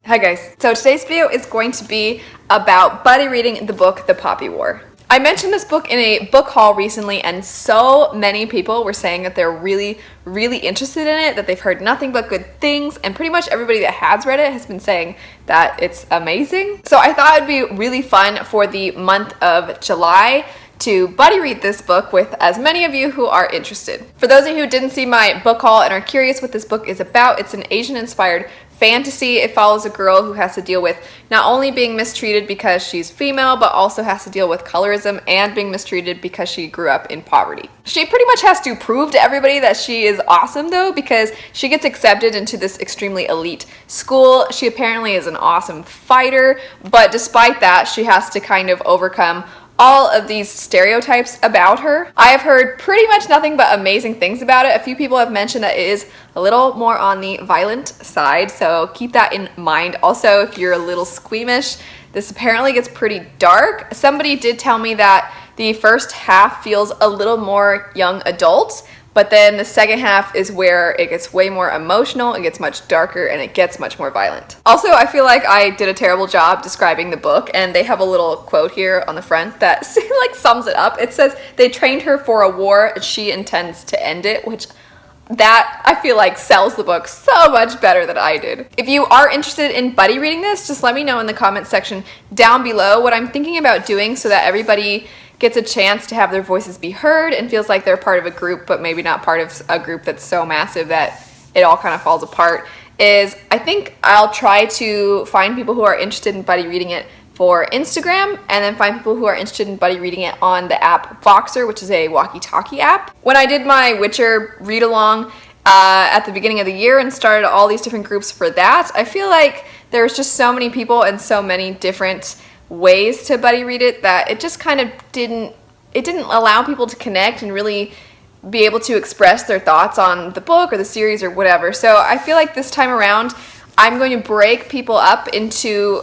Hi guys, so today's video is going to be about buddy reading the book The Poppy War. I mentioned this book in a book haul recently and so many people were saying that they're really interested in it, that they've heard nothing but good things, and pretty much everybody that has read it has been saying that it's amazing. So I thought it'd be really fun for the month of July to buddy read this book with as many of you who are interested. For those of you who didn't see my book haul and are curious what this book is about, it's an Asian-inspired fantasy. It follows a girl who has to deal with not only being mistreated because she's female, but also has to deal with colorism and being mistreated because she grew up in poverty. She pretty much has to prove to everybody that she is awesome though, because she gets accepted into this extremely elite school. She apparently is an awesome fighter, but despite that, she has to kind of overcome all of these stereotypes about her. I have heard pretty much nothing but amazing things about it. A few people have mentioned that it is a little more on the violent side, so keep that in mind. Also, if you're a little squeamish, this apparently gets pretty dark. Somebody did tell me that the first half feels a little more young adult, but then the second half is where it gets way more emotional, it gets much darker, and it gets much more violent. Also, I feel like I did a terrible job describing the book, and they have a little quote here on the front that like sums it up. It says, "They trained her for a war, and she intends to end it," which that I feel like sells the book so much better than I did. If you are interested in buddy reading this, just let me know in the comment section down below what I'm thinking about doing so that everybody gets a chance to have their voices be heard and feels like they're part of a group, but maybe not part of a group that's so massive that it all kind of falls apart. I think I'll try to find people who are interested in buddy reading it for Instagram, and then find people who are interested in buddy reading it on the app Voxer, which is a walkie-talkie app. When I did my Witcher read-along at the beginning of the year and started all these different groups for that, I feel like there was just so many people and so many different ways to buddy read it that it just kind of didn't allow people to connect and really be able to express their thoughts on the book or the series or whatever. So I feel like this time around I'm going to break people up into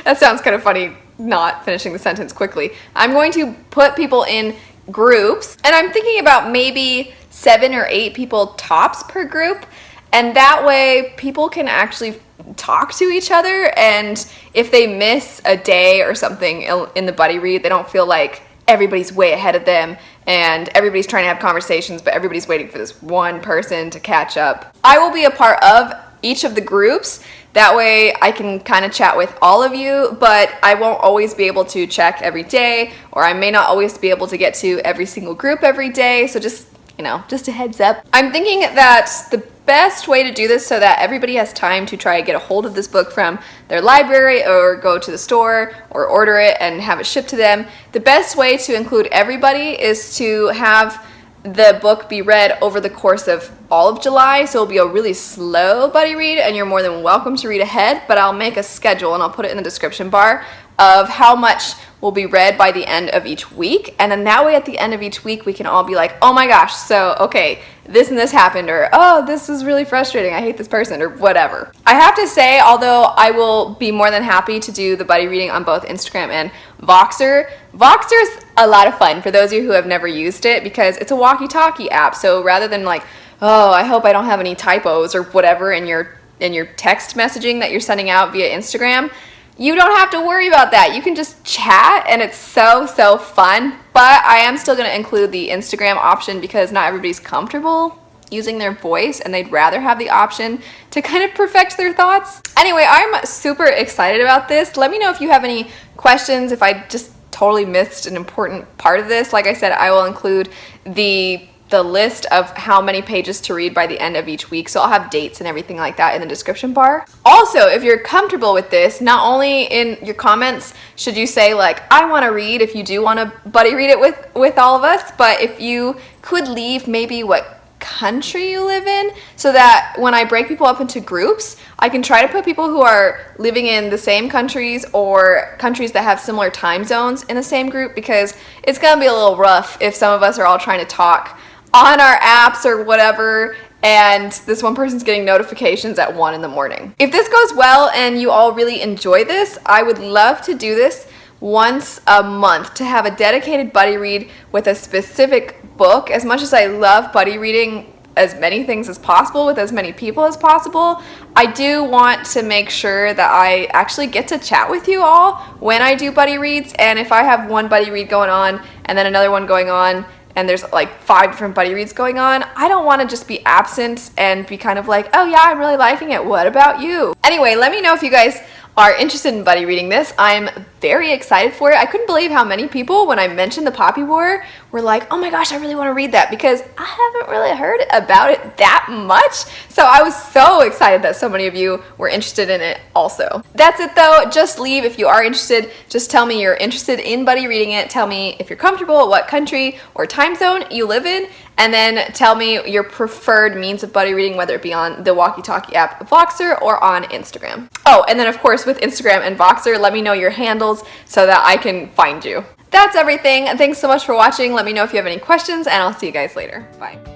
that sounds kind of funny, not finishing the sentence quickly. I'm going to put people in groups, and I'm thinking about maybe 7 or 8 people tops per group, and that way people can actually talk to each other, and if they miss a day or something in the buddy read, they don't feel like everybody's way ahead of them and everybody's trying to have conversations, but everybody's waiting for this one person to catch up. I will be a part of each of the groups. That way I can kind of chat with all of you, but I won't always be able to check every day, or I may not always be able to get to every single group every day, so just a heads up. I'm thinking that the best way to do this so that everybody has time to try to get a hold of this book from their library or go to the store or order it and have it shipped to them, the best way to include everybody is to have the book be read over the course of all of July. So it'll be a really slow buddy read, and you're more than welcome to read ahead, but I'll make a schedule and I'll put it in the description bar of how much will be read by the end of each week, and then that way at the end of each week we can all be like, oh my gosh, so okay, this and this happened, or oh, this was really frustrating, I hate this person, or whatever. I have to say, although I will be more than happy to do the buddy reading on both Instagram and Voxer, Voxer's a lot of fun for those of you who have never used it, because it's a walkie-talkie app, so rather than like, oh, I hope I don't have any typos or whatever in your text messaging that you're sending out via Instagram, you don't have to worry about that. You can just chat, and it's so fun. But I am still going to include the Instagram option because not everybody's comfortable using their voice, and they'd rather have the option to kind of perfect their thoughts. Anyway, I'm super excited about this. Let me know if you have any questions, if I just totally missed an important part of this. Like I said, I will include the list of how many pages to read by the end of each week, so I'll have dates and everything like that in the description bar. Also, if you're comfortable with this, not only in your comments should you say like, I want to read, if you do want to buddy read it with all of us, but if you could leave maybe what country you live in, so that when I break people up into groups, I can try to put people who are living in the same countries or countries that have similar time zones in the same group, because it's gonna be a little rough if some of us are all trying to talk on our apps or whatever, and this one person's getting notifications at 1 in the morning. If this goes well and you all really enjoy this, I would love to do this once a month, to have a dedicated buddy read with a specific book. As much as I love buddy reading as many things as possible with as many people as possible, I do want to make sure that I actually get to chat with you all when I do buddy reads. And if I have one buddy read going on and then another one going on, and there's like 5 different buddy reads going on, I don't want to just be absent and be kind of like, oh yeah, I'm really liking it, what about you? Anyway, let me know if you guys are interested in buddy reading this. I'm very excited for it. I couldn't believe how many people, when I mentioned the Poppy War, were like, oh my gosh, I really want to read that, because I haven't really heard about it that much. So I was so excited that so many of you were interested in it also. That's it though. Just leave if you are interested. Just tell me you're interested in buddy reading it. Tell me if you're comfortable, what country or time zone you live in, and then tell me your preferred means of buddy reading, whether it be on the walkie-talkie app Voxer or on Instagram. Oh, and then of course with Instagram and Voxer, let me know your handles so that I can find you. That's everything. Thanks so much for watching. Let me know if you have any questions, and I'll see you guys later. Bye.